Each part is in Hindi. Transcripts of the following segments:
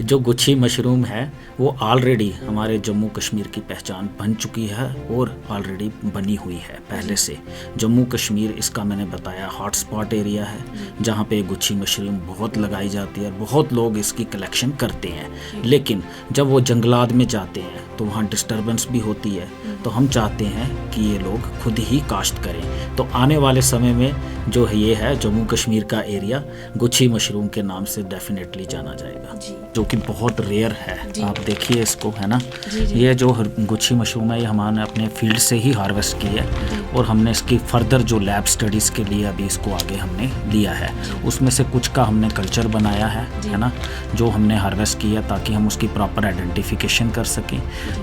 जो गुच्छी मशरूम है वो ऑलरेडी हमारे जम्मू कश्मीर की पहचान बन चुकी है और ऑलरेडी बनी हुई है पहले से। जम्मू कश्मीर इसका मैंने बताया हॉटस्पॉट एरिया है जहाँ पे गुच्छी मशरूम बहुत लगाई जाती है और बहुत लोग इसकी कलेक्शन करते हैं। लेकिन जब वो जंगलात में जाते हैं तो वहाँ डिस्टर्बेंस भी होती है, तो हम चाहते हैं कि ये लोग खुद ही काश्त करें। तो आने वाले समय में जो है ये है जम्मू कश्मीर का एरिया गुच्छी मशरूम के नाम से डेफिनेटली जाना जाएगा, जो कि बहुत रेयर है। आप देखिए इसको, है ना, ये जो गुच्छी मशरूम है ये हमने अपने फील्ड से ही हार्वेस्ट की है और हमने इसकी फर्दर जो लैब स्टडीज़ के लिए अभी इसको आगे हमने लिया है। उसमें से कुछ का हमने कल्चर बनाया है ना, जो हमने हार्वेस्ट किया ताकि हम उसकी प्रॉपर आइडेंटिफिकेशन कर सकें।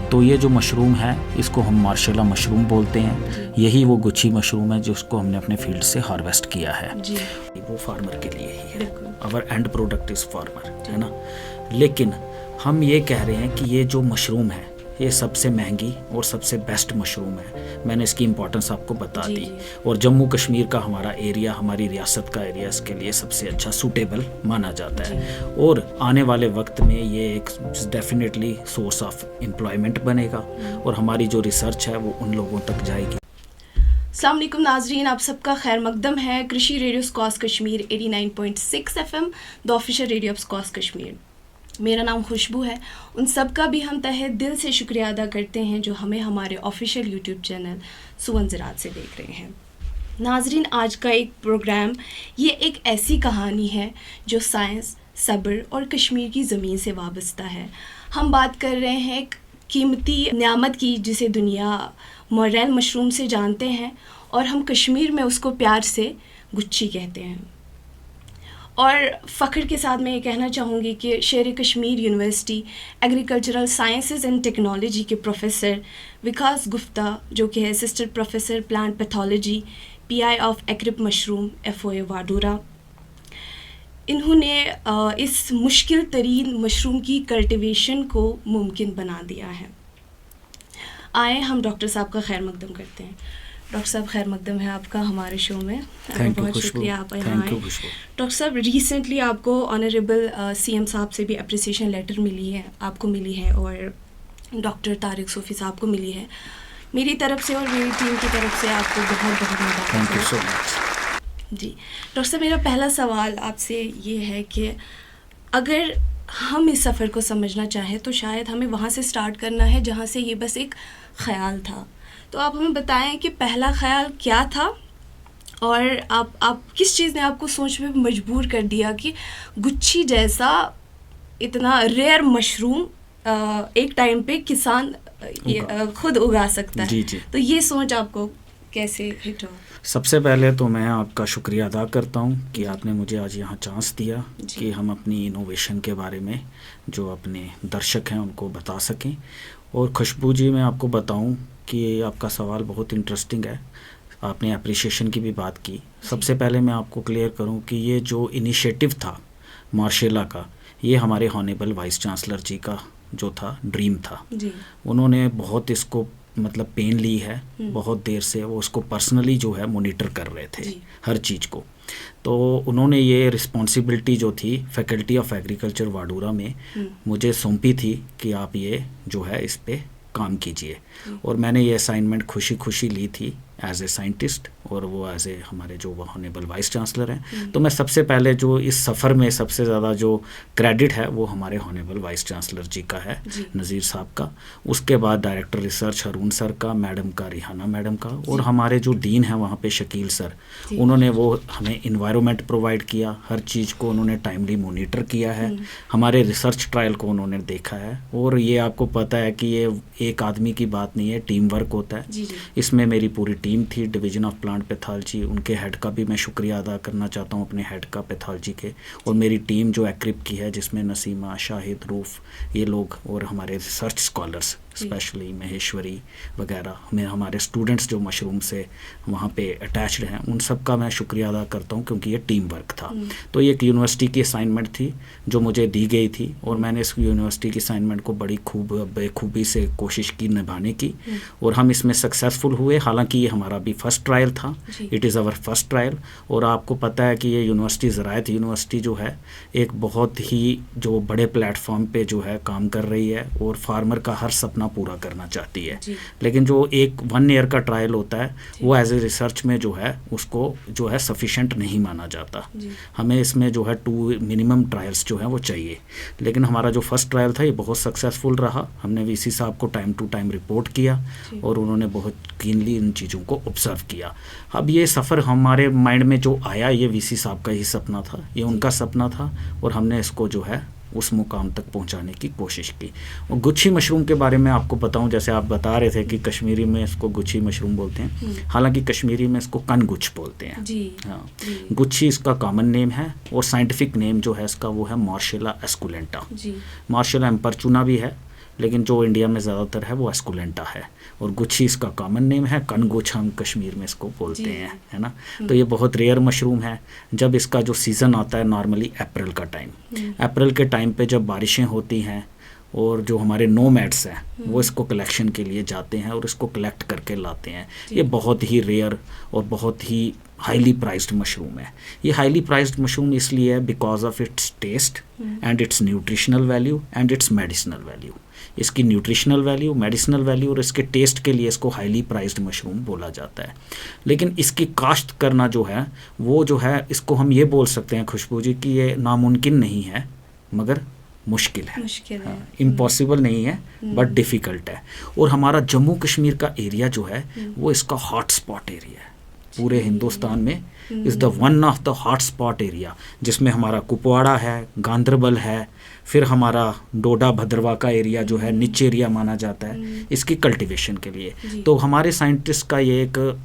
तो ये जो मशरूम है इसको हम मार्शेला मशरूम बोलते हैं। यही वो गुच्छी मशरूम है जिसको हमने अपने फील्ड से हार्वेस्ट किया है। वो फार्मर के लिए ही है, our and product is farmer, है ना। लेकिन हम ये कह रहे हैं कि ये जो मशरूम है ये सबसे महंगी और सबसे बेस्ट मशरूम है। मैंने इसकी इम्पोर्टेंस आपको बता दी और जम्मू कश्मीर का हमारा एरिया, हमारी रियासत का एरिया इसके लिए सबसे अच्छा सूटेबल माना जाता है। और आने वाले वक्त में ये एक डेफिनेटली सोर्स ऑफ एम्प्लॉयमेंट बनेगा और हमारी जो रिसर्च है वो उन लोगों तक जाएगी। अस्सलाम वालेकुम नाजरीन, आप सबका खैर मकदम है कृषि radio SKUAST Kashmir 89.6 FM, the official radio of SKUAST Kashmir. मेरा नाम खुशबू है। उन सब का भी हम तहे दिल से शुक्रिया अदा करते हैं जो हमें हमारे ऑफिशियल यूट्यूब चैनल सुवन ज़राअत से देख रहे हैं। नाजरीन, आज का एक प्रोग्राम ये एक ऐसी कहानी है जो साइंस, सब्र और कश्मीर की ज़मीन से वाबस्ता है। हम बात कर रहे हैं एक कीमती नियामत की जिसे दुनिया मोरेल मशरूम से जानते हैं और हम कश्मीर में उसको प्यार से गुच्छी कहते हैं। और फ़ख्र के साथ मैं ये कहना चाहूँगी कि Sher Kashmir university agricultural sciences and technology के प्रोफेसर विकास गुप्ता, जो कि है assistant professor plant pathology PI of AICRP mushroom FOA Wadura, इन्होंने इस मुश्किल तरीन मशरूम की कल्टिवेशन को मुमकिन बना दिया है। आए हम डॉक्टर साहब का खैर मकदम करते हैं। डॉक्टर साहब खैर मकदम है आपका हमारे शो में। बहुत शुक्रिया आप यहाँ आए। डॉक्टर साहब, रिसेंटली आपको ऑनरेबल CM साहब से भी अप्रिसिएशन लेटर मिली है, आपको मिली है, और डॉक्टर तारिक सूफ़ी साहब को मिली है। मेरी तरफ से और मेरी टीम की तरफ से आपको बहुत बहुत मुबारक जी। डॉक्टर साहब, मेरा पहला सवाल आपसे ये है कि अगर हम इस सफ़र को समझना चाहें तो शायद हमें वहाँ से स्टार्ट करना है जहाँ से ये बस एक ख़याल था। तो आप हमें बताएं कि पहला ख़याल क्या था और आप किस चीज़ ने आपको सोच में मजबूर कर दिया कि गुच्छी जैसा इतना रेयर मशरूम एक टाइम पे किसान खुद उगा सकता है। जी। तो ये सोच आपको कैसे हिट हुआ? सबसे पहले तो मैं आपका शुक्रिया अदा करता हूँ कि आपने मुझे आज यहाँ चांस दिया कि हम अपनी इनोवेशन के बारे में जो अपने दर्शक हैं उनको बता सकें। और खुशबू जी, मैं आपको बताऊँ कि आपका सवाल बहुत इंटरेस्टिंग है। आपने अप्रिशिएशन की भी बात की। सबसे पहले मैं आपको क्लियर करूं कि ये जो इनिशिएटिव था मार्शेला का, ये हमारे हॉनेबल वाइस चांसलर जी का जो था ड्रीम था। उन्होंने बहुत इसको मतलब पेन ली है, बहुत देर से वो उसको पर्सनली जो है मॉनिटर कर रहे थे हर चीज़ को। तो उन्होंने ये रिस्पॉन्सिबिलिटी जो थी फैकल्टी ऑफ एग्रीकल्चर वाडूरा में मुझे सौंपी थी कि आप ये जो है इस पे काम कीजिए। और मैंने ये असाइनमेंट खुशी खुशी ली थी एज ए साइंटिस्ट और वो एज ए हमारे जो ऑनरेबल वाइस चांसलर हैं। तो मैं सबसे पहले जो इस सफ़र में सबसे ज़्यादा जो क्रेडिट है वो हमारे ऑनरेबल वाइस चांसलर जी का है, नज़ीर साहब का। उसके बाद डायरेक्टर रिसर्च हरून सर का, मैडम का, रिहाना मैडम का, और हमारे जो डीन हैं वहाँ पे शकील सर, उन्होंने वो हमें इन्वायरमेंट प्रोवाइड किया, हर चीज़ को उन्होंने टाइमली मोनीटर किया है, हमारे रिसर्च ट्रायल को उन्होंने देखा है। और ये आपको पता है कि ये एक आदमी की बात नहीं है, टीम वर्क होता है। इसमें मेरी पूरी टीम थी, डिवीज़न ऑफ प्लांट पैथोलॉजी, उनके हेड का भी मैं शुक्रिया अदा करना चाहता हूँ, अपने हेड का पैथोलॉजी के, और मेरी टीम जो एक्रिप की है जिसमें नसीमा, शाहिद, रूफ, ये लोग और हमारे रिसर्च स्कॉलर्स, स्पेशली महेश्वरी वगैरह में हमारे स्टूडेंट्स जो मशरूम से वहाँ पे अटैच्ड हैं, उन सब का मैं शुक्रिया अदा करता हूँ, क्योंकि ये टीम वर्क था। तो ये एक यूनिवर्सिटी की असाइनमेंट थी जो मुझे दी गई थी, और मैंने इस यूनिवर्सिटी की असाइनमेंट को बड़ी बेखूबी से कोशिश की निभाने की, और हम इसमें सक्सेसफुल हुए। हालांकि ये हमारा भी फर्स्ट ट्रायल था, it is our first trial. और आपको पता है कि ये यूनिवर्सिटी ज़रायत यूनिवर्सिटी जो है एक बहुत ही जो बड़े प्लेटफॉर्म पे जो है काम कर रही है, और फार्मर का हर सपना पूरा करना चाहती है। लेकिन जो एक 1 ईयर का ट्रायल होता है वो एज ए रिसर्च में जो है उसको जो है सफिशेंट नहीं माना जाता। हमें इसमें जो है 2 मिनिमम ट्रायल्स जो है वो चाहिए। लेकिन हमारा जो फर्स्ट ट्रायल था ये बहुत सक्सेसफुल रहा। हमने वीसी साहब को टाइम टू टाइम रिपोर्ट किया, और उन्होंने बहुत कीनली इन चीज़ों को ऑब्जर्व किया। अब ये सफ़र हमारे माइंड में जो आया, ये वीसी साहब का ही सपना था, ये उनका सपना था, और हमने इसको जो है उस मुकाम तक पहुंचाने की कोशिश की। और गुच्छी मशरूम के बारे में आपको बताऊं, जैसे आप बता रहे थे कि कश्मीरी में इसको गुच्छी मशरूम बोलते हैं, हालांकि कश्मीरी में इसको कनगुच्छ बोलते हैं। हाँ, गुच्छी इसका कॉमन नेम है, और साइंटिफिक नेम जो है इसका वो है मार्शेला एस्कुलेंटा। मार्शेला एम्परचुना भी है, लेकिन जो इंडिया में ज़्यादातर है वो एस्कुलेंटा है, और गुच्छी इसका कॉमन नेम है। कनगुच्छ हम कश्मीर में इसको बोलते हैं, है ना। तो ये बहुत रेयर मशरूम है। जब इसका जो सीज़न आता है नॉर्मली अप्रैल का टाइम, अप्रैल के टाइम पे जब बारिशें होती हैं, और जो हमारे नोमैड्स हैं वो इसको कलेक्शन के लिए जाते हैं और इसको कलेक्ट करके लाते हैं। ये बहुत ही रेयर और बहुत ही हाईली प्राइज्ड मशरूम है। ये हाईली प्राइज्ड मशरूम इसलिए है because of its taste and its nutritional value and its medicinal value. इसकी न्यूट्रिशनल वैल्यू, मेडिसिनल वैल्यू और इसके टेस्ट के लिए इसको हाईली प्राइज्ड मशरूम बोला जाता है। लेकिन इसकी काश्त करना जो है वो जो है, इसको हम ये बोल सकते हैं खुशबू जी कि ये नामुमकिन नहीं है, मगर मुश्किल है, इम्पॉसिबल नहीं है, बट डिफ़िकल्ट है। और हमारा जम्मू कश्मीर का एरिया जो है वो इसका हॉट स्पॉट एरिया है। पूरे हिंदुस्तान में is the one of the hot spot area, जिसमें हमारा कुपवाड़ा है, गांदरबल है, फिर हमारा डोडा भद्रवा का एरिया जो है निच एरिया माना जाता है इसकी कल्टीवेशन के लिए। तो हमारे साइंटिस्ट का ये एक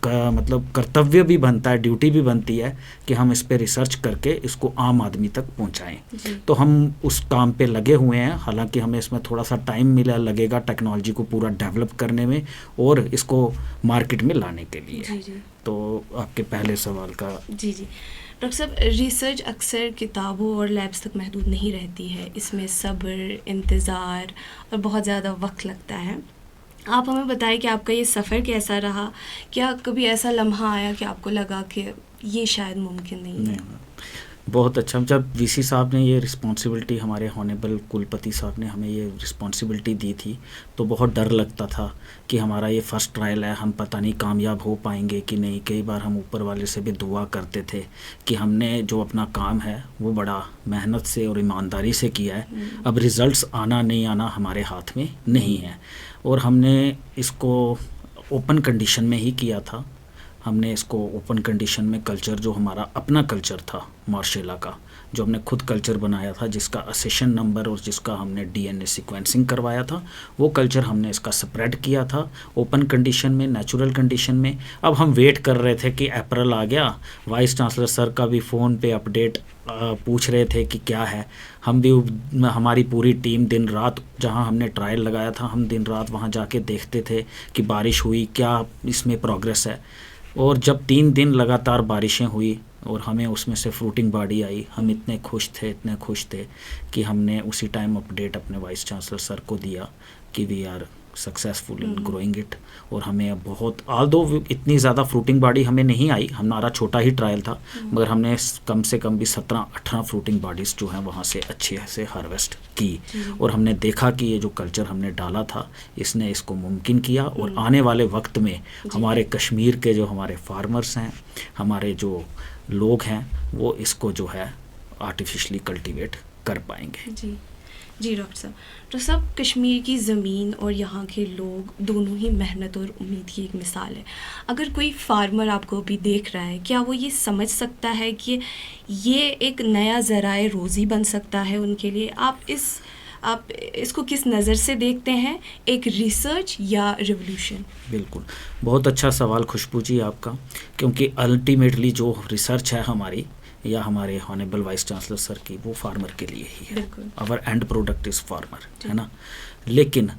मतलब कर्तव्य भी बनता है, ड्यूटी भी बनती है कि हम इस पे रिसर्च करके इसको आम आदमी तक पहुंचाएं। तो हम उस काम पे लगे हुए हैं। हालांकि हमें इसमें थोड़ा सा टाइम लगेगा टेक्नोलॉजी को पूरा डेवलप करने में और इसको मार्केट में लाने के लिए। तो आपके पहले सवाल का जी डॉक्टर साहब, रिसर्च अक्सर किताबों और लैब्स तक महदूद नहीं रहती है, इसमें सब्र, इंतज़ार और बहुत ज़्यादा वक्त लगता है। आप हमें बताएं कि आपका ये सफ़र कैसा रहा? क्या कभी ऐसा लम्हा आया कि आपको लगा कि ये शायद मुमकिन नहीं है? बहुत अच्छा। जब वीसी साहब ने ये रिस्पॉन्सिबिलिटी, हमारे हॉनेबल कुलपति साहब ने हमें ये रिस्पॉन्सिबिलिटी दी थी, तो बहुत डर लगता था कि हमारा ये फ़र्स्ट ट्रायल है, हम पता नहीं कामयाब हो पाएंगे कि नहीं। कई बार हम ऊपर वाले से भी दुआ करते थे कि हमने जो अपना काम है वो बड़ा मेहनत से और ईमानदारी से किया है, अब रिज़ल्ट्स आना नहीं आना हमारे हाथ में नहीं है। और हमने इसको ओपन कंडीशन में ही किया था। हमने इसको ओपन कंडीशन में कल्चर, जो हमारा अपना कल्चर था मार्शेला का, जो हमने खुद कल्चर बनाया था, जिसका असेशन नंबर और जिसका हमने डीएनए सीक्वेंसिंग करवाया था, वो कल्चर हमने इसका स्प्रेड किया था ओपन कंडीशन में, नेचुरल कंडीशन में। अब हम वेट कर रहे थे कि अप्रैल आ गया, वाइस चांसलर सर का भी फ़ोन पे अपडेट पूछ रहे थे कि क्या है। हम भी, हमारी पूरी टीम दिन रात, जहां हमने ट्रायल लगाया था, हम दिन रात वहां जाके देखते थे कि बारिश हुई, क्या इसमें प्रोग्रेस है। और जब 3 दिन लगातार बारिशें हुई और हमें उसमें से फ्रूटिंग बॉडी आई, हम इतने खुश थे कि हमने उसी टाइम अपडेट अपने वाइस चांसलर सर को दिया कि we are successful in growing it. और हमें अब बहुत, ऑल्दो इतनी ज़्यादा फ्रूटिंग बॉडी हमें नहीं आई, हमारा छोटा ही ट्रायल था, मगर हमने कम से कम भी 17-18 फ्रूटिंग बॉडीज़ जो हैं वहाँ से अच्छे से हार्वेस्ट की। और हमने देखा कि ये जो कल्चर हमने डाला था इसने इसको मुमकिन किया। और आने वाले वक्त में हमारे कश्मीर के जो हमारे फार्मर्स हैं, हमारे जो लोग हैं, वो इसको जो है आर्टिफिशली कल्टीवेट कर पाएंगे। जी डॉक्टर साहब, कश्मीर की ज़मीन और यहाँ के लोग दोनों ही मेहनत और उम्मीद की एक मिसाल है। अगर कोई फार्मर आपको अभी देख रहा है, क्या वो ये समझ सकता है कि ये एक नया ज़राए रोज़ी बन सकता है उनके लिए? आप इसको किस नज़र से देखते हैं, एक रिसर्च या रिवोल्यूशन? बिल्कुल, बहुत अच्छा सवाल खुशबू जी आपका, क्योंकि अल्टीमेटली जो रिसर्च है हमारी, या हमारे ऑनरेबल वाइस चांसलर सर की, वो फार्मर के लिए ही है। बिल्कुल। Our and product is farmer, है ना। लेकिन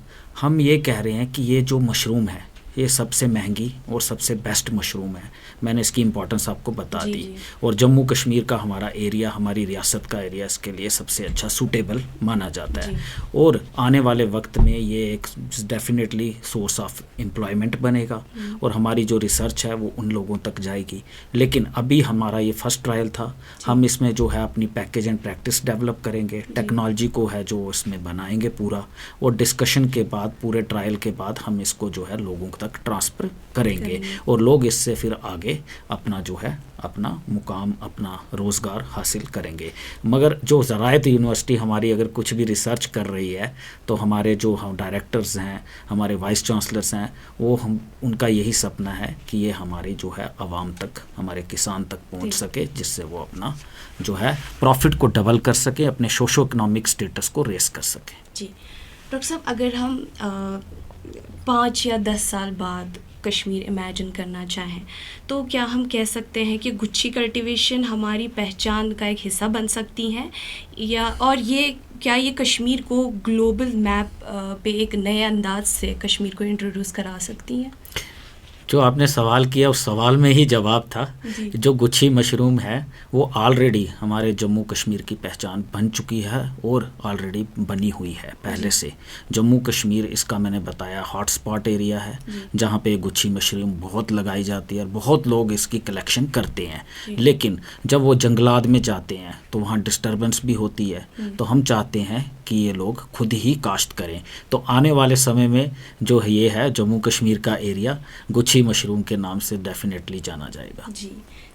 हम ये कह रहे हैं कि ये जो मशरूम है ये सबसे महंगी और सबसे बेस्ट मशरूम है। मैंने इसकी इम्पोर्टेंस आपको बता दी। और जम्मू कश्मीर का हमारा एरिया, हमारी रियासत का एरिया इसके लिए सबसे अच्छा सूटेबल माना जाता है। और आने वाले वक्त में ये एक डेफिनेटली सोर्स ऑफ एम्प्लॉयमेंट बनेगा और हमारी जो रिसर्च है वो उन लोगों तक जाएगी। लेकिन अभी हमारा ये फर्स्ट ट्रायल था। हम इसमें जो है अपनी पैकेज एंड प्रैक्टिस डेवलप करेंगे, टेक्नोलॉजी को है जो इसमें बनाएंगे पूरा, और डिस्कशन के बाद, पूरे ट्रायल के बाद हम इसको जो है लोगों तक ट्रांसफ़र करेंगे और लोग इससे फिर आगे अपना जो है अपना मुकाम, अपना रोज़गार हासिल करेंगे। मगर जो ज़रायत यूनिवर्सिटी हमारी अगर कुछ भी रिसर्च कर रही है तो हमारे जो हम डायरेक्टर्स हैं, हमारे वाइस चांसलर्स हैं, वो हम उनका यही सपना है कि ये हमारी जो है आवाम तक, हमारे किसान तक पहुंच सके, जिससे वो अपना जो है प्रॉफिट को डबल कर सके, अपने सोशो इकोनॉमिक स्टेटस को रेस कर सके। जी डॉक्टर साहब, अगर हम 5 या 10 साल बाद कश्मीर इमेजिन करना चाहें तो क्या हम कह सकते हैं कि गुच्छी कल्टीवेशन हमारी पहचान का एक हिस्सा बन सकती हैं, या और ये क्या ये कश्मीर को ग्लोबल मैप पे एक नए अंदाज से कश्मीर को इंट्रोड्यूस करा सकती हैं? जो आपने सवाल किया उस सवाल में ही जवाब था। जो गुच्छी मशरूम है वो ऑलरेडी हमारे जम्मू कश्मीर की पहचान बन चुकी है और ऑलरेडी बनी हुई है पहले से। जम्मू कश्मीर, इसका मैंने बताया, हॉट स्पॉट एरिया है जहाँ पे गुच्छी मशरूम बहुत लगाई जाती है और बहुत लोग इसकी कलेक्शन करते हैं। लेकिन जब वो जंगलात में जाते हैं तो वहाँ डिस्टर्बेंस भी होती है। तो हम चाहते हैं कि ये लोग खुद ही काश्त करें। तो आने वाले समय में जो ये है जम्मू कश्मीर का एरिया गुच्छी मशरूम के नाम से डेफिनेटली जाना जाएगा।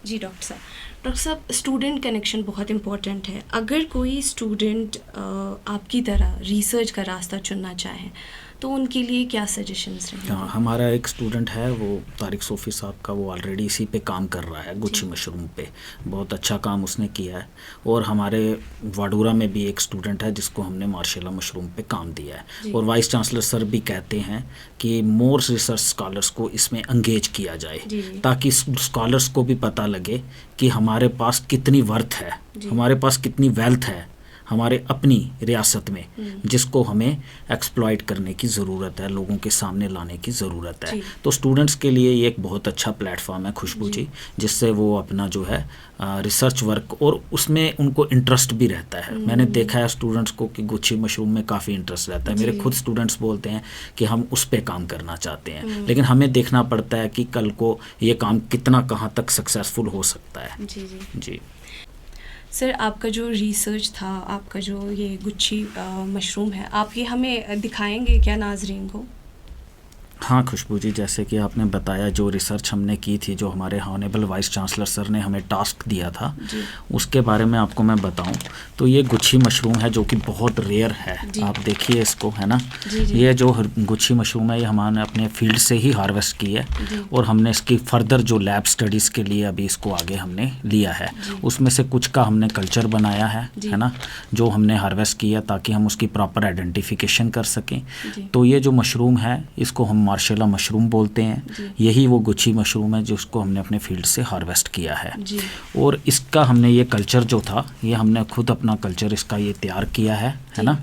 जी डॉक्टर साहब, स्टूडेंट कनेक्शन बहुत इम्पोर्टेंट है। अगर कोई स्टूडेंट आपकी तरह रिसर्च का रास्ता चुनना चाहे तो उनके लिए क्या सजेशंस रहेंगे? हाँ, हमारा एक स्टूडेंट है, वो तारिक सोफ़ी साहब का, वो ऑलरेडी इसी पे काम कर रहा है, गुच्छी मशरूम पे। बहुत अच्छा काम उसने किया है। और हमारे वाडूरा में भी एक स्टूडेंट है जिसको हमने मार्शेला मशरूम पे काम दिया है। और वाइस चांसलर सर भी कहते हैं कि मोर रिसर्च स्कॉलर्स को इसमें एंगेज किया जाए ताकि स्कॉलर्स को भी पता लगे कि हमारे पास कितनी वर्थ है, हमारे पास कितनी वेल्थ है हमारे अपनी रियासत में, जिसको हमें एक्सप्लॉइट करने की ज़रूरत है, लोगों के सामने लाने की ज़रूरत है। तो स्टूडेंट्स के लिए ये एक बहुत अच्छा प्लेटफॉर्म है खुशबू जी, जिससे वो अपना जो है रिसर्च वर्क, और उसमें उनको इंटरेस्ट भी रहता है। मैंने देखा है स्टूडेंट्स को कि गुच्छी मशरूम में काफ़ी इंटरेस्ट रहता है। मेरे खुद स्टूडेंट्स बोलते हैं कि हम उस पर काम करना चाहते हैं, लेकिन हमें देखना पड़ता है कि कल को ये काम कितना, कहाँ तक सक्सेसफुल हो सकता है। जी सर, आपका जो रिसर्च था, आपका जो ये गुच्छी मशरूम है, आप ये हमें दिखाएंगे क्या नाजरीन को? हाँ खुशबू जी, जैसे कि आपने बताया, जो रिसर्च हमने की थी, जो हमारे ऑनरेबल वाइस चांसलर सर ने हमें टास्क दिया था, उसके बारे में आपको मैं बताऊं तो ये गुच्छी मशरूम है जो कि बहुत रेयर है। आप देखिए इसको, है ना। ये जो गुच्छी मशरूम है ये हमने अपने फील्ड से ही हार्वेस्ट की है और हमने इसकी फर्दर जो लैब स्टडीज़ के लिए अभी इसको आगे हमने लिया है। उसमें से कुछ का हमने कल्चर बनाया है ना, जो हमने हार्वेस्ट किया ताकि हम उसकी प्रॉपर आइडेंटिफिकेशन कर सकें। तो ये जो मशरूम है इसको हम मार्शेला मशरूम बोलते हैं। यही वो गुच्छी मशरूम है जिसको हमने अपने फील्ड से हार्वेस्ट किया है। और इसका हमने ये कल्चर जो था, ये हमने खुद अपना कल्चर इसका ये तैयार किया है ना।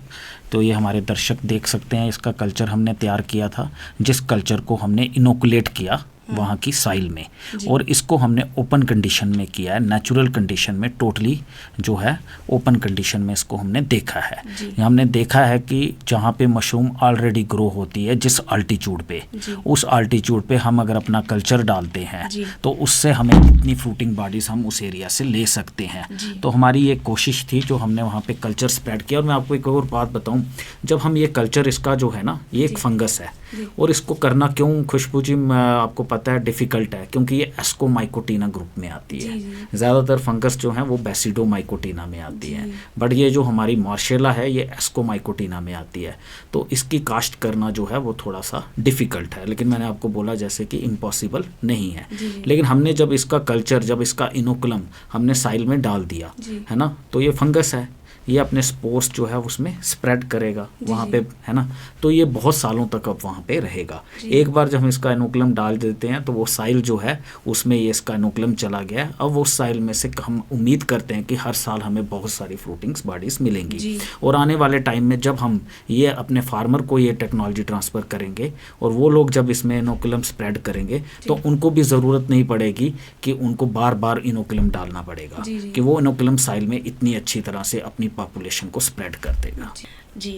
तो ये हमारे दर्शक देख सकते हैं, इसका कल्चर हमने तैयार किया था, जिस कल्चर को हमने इनोकुलेट किया वहाँ की साइल में, और इसको हमने ओपन कंडीशन में किया है, नेचुरल कंडीशन में, टोटली जो है ओपन कंडीशन में इसको हमने देखा है। हमने देखा है कि जहाँ पे मशरूम ऑलरेडी ग्रो होती है, जिस अल्टीट्यूड पे, उस अल्टीट्यूड पे हम अगर अपना कल्चर डालते हैं तो उससे हमें इतनी फ्रूटिंग बॉडीज़ हम उस एरिया से ले सकते हैं। तो हमारी ये कोशिश थी जो हमने वहाँ पे कल्चर स्प्रेड किया। और मैं आपको एक और बात बताऊँ, जब हम ये कल्चर, इसका जो है ना, ये एक फंगस है, और इसको करना क्यों खुशबू जी आपको पता है डिफ़िकल्ट है, क्योंकि ये एस्कोमाइकोटीना ग्रुप में आती है। ज़्यादातर फंगस जो हैं वो बेसिडोमाइकोटीना में आती है, बट ये जो हमारी मार्शेला है ये एस्कोमाइकोटीना में आती है। तो इसकी काश्त करना जो है वो थोड़ा सा डिफ़िकल्ट है, लेकिन मैंने आपको बोला जैसे कि इम्पॉसिबल नहीं है। लेकिन हमने जब इसका कल्चर, जब इसका इनोकुलम हमने साइल में डाल दिया है ना, तो ये फंगस है, ये अपने स्पोर्स जो है उसमें स्प्रेड करेगा जी, वहाँ जी। पे, है ना। तो ये बहुत सालों तक अब वहाँ पे रहेगा। जी। एक बार जब हम इसका इनोकुलम डाल देते हैं तो वो साइल जो है उसमें ये इसका इनोकुलम चला गया है। अब वो साइल में से हम उम्मीद करते हैं कि हर साल हमें बहुत सारी फ्रूटिंग्स बॉडीज मिलेंगी। जी। और आने वाले टाइम में जब हम ये अपने फार्मर को ये टेक्नोलॉजी ट्रांसफ़र करेंगे और वो लोग जब इसमें इनोकुलम स्प्रेड करेंगे तो उनको भी ज़रूरत नहीं पड़ेगी कि उनको बार बार इनोकुलम डालना पड़ेगा, जी, जी। कि वो इनोकुलम साइल में इतनी अच्छी तरह से अपनी पॉपुलेशन को स्प्रेड कर देगा। जी,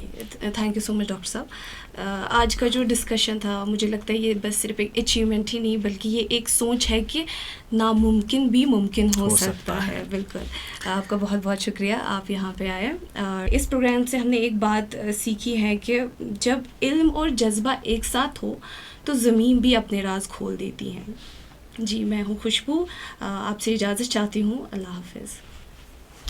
thank you so much doctor साहब। आज का जो डिस्कशन था, मुझे लगता है ये बस सिर्फ एक अचीवमेंट ही नहीं बल्कि ये एक सोच है कि नामुमकिन भी मुमकिन हो सकता है। बिल्कुल, आपका बहुत बहुत शुक्रिया, आप यहाँ पे आए। इस प्रोग्राम से हमने एक बात सीखी है कि जब इल्म और जज्बा एक साथ हो तो ज़मीन भी अपने राज खोल देती हैं। जी, मैं हूँ खुशबू, आपसे इजाज़त चाहती हूँ। अल्लाह हाफ़िज़।